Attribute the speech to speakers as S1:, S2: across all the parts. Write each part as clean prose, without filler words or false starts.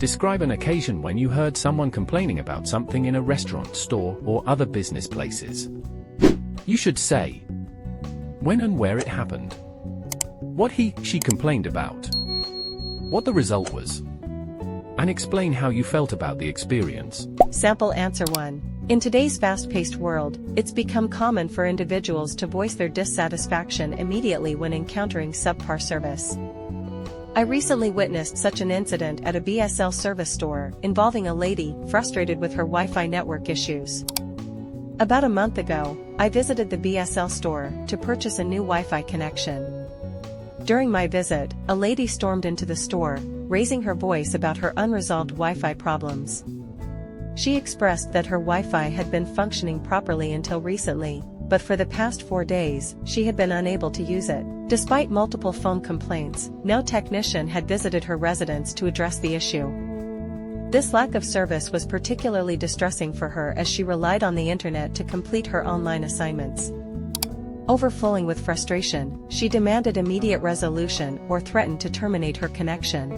S1: Describe an occasion when you heard someone complaining about something in a restaurant, store, or other business places. You should say when and where it happened, what she complained about, what the result was, and explain how you felt about the experience.
S2: Sample answer 1. In today's fast-paced world, it's become common for individuals to voice their dissatisfaction immediately when encountering subpar service. I recently witnessed such an incident at a BSL service store involving a lady frustrated with her Wi-Fi network issues. About a month ago, I visited the BSL store to purchase a new Wi-Fi connection. During my visit, a lady stormed into the store, raising her voice about her unresolved Wi-Fi problems. She expressed that her Wi-Fi had been functioning properly until recently, but for the past 4 days, she had been unable to use it. Despite multiple phone complaints, no technician had visited her residence to address the issue. This lack of service was particularly distressing for her as she relied on the internet to complete her online assignments. Overflowing with frustration, she demanded immediate resolution or threatened to terminate her connection.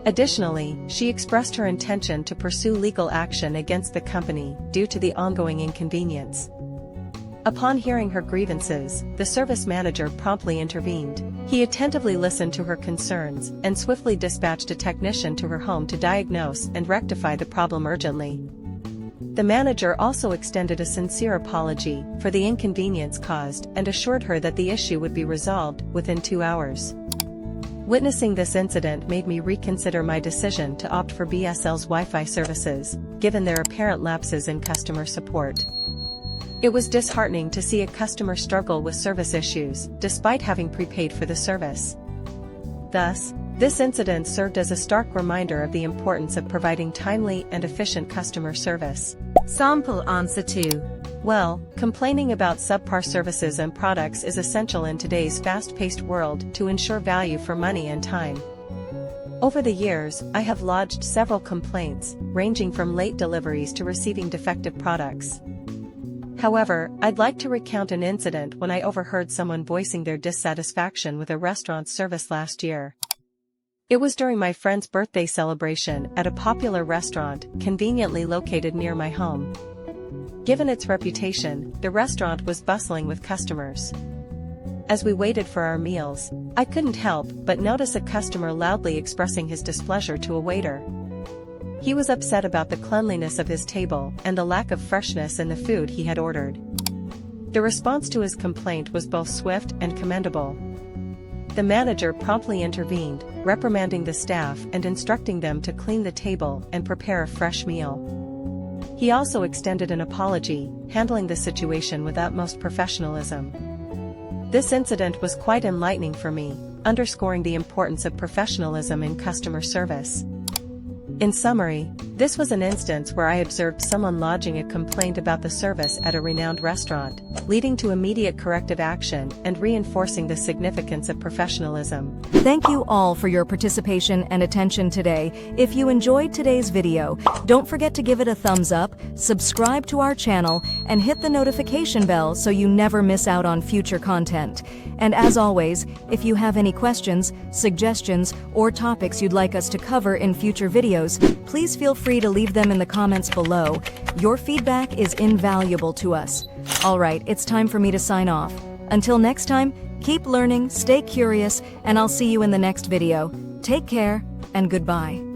S2: Additionally, she expressed her intention to pursue legal action against the company due to the ongoing inconvenience. Upon hearing her grievances, the service manager promptly intervened. He attentively listened to her concerns and swiftly dispatched a technician to her home to diagnose and rectify the problem urgently. The manager also extended a sincere apology for the inconvenience caused and assured her that the issue would be resolved within 2 hours. Witnessing this incident made me reconsider my decision to opt for BSL's Wi-Fi services, given their apparent lapses in customer support. It was disheartening to see a customer struggle with service issues, despite having prepaid for the service. Thus, this incident served as a stark reminder of the importance of providing timely and efficient customer service.
S3: Sample answer 2.
S2: Well, complaining about subpar services and products is essential in today's fast-paced world to ensure value for money and time. Over the years, I have lodged several complaints, ranging from late deliveries to receiving defective products. However, I'd like to recount an incident when I overheard someone voicing their dissatisfaction with a restaurant's service last year. It was during my friend's birthday celebration at a popular restaurant conveniently located near my home. Given its reputation, the restaurant was bustling with customers. As we waited for our meals, I couldn't help but notice a customer loudly expressing his displeasure to a waiter. He was upset about the cleanliness of his table and the lack of freshness in the food he had ordered. The response to his complaint was both swift and commendable. The manager promptly intervened, reprimanding the staff and instructing them to clean the table and prepare a fresh meal. He also extended an apology, handling the situation with utmost professionalism. This incident was quite enlightening for me, underscoring the importance of professionalism in customer service. In summary, this was an instance where I observed someone lodging a complaint about the service at a renowned restaurant, leading to immediate corrective action and reinforcing the significance of professionalism.
S3: Thank you all for your participation and attention today. If you enjoyed today's video, don't forget to give it a thumbs up, subscribe to our channel, and hit the notification bell so you never miss out on future content. And as always, if you have any questions, suggestions, or topics you'd like us to cover in future videos, please feel free to leave them in the comments below. Your feedback is invaluable to us. Alright, it's time for me to sign off. Until next time, keep learning, stay curious, and I'll see you in the next video. Take care, and goodbye.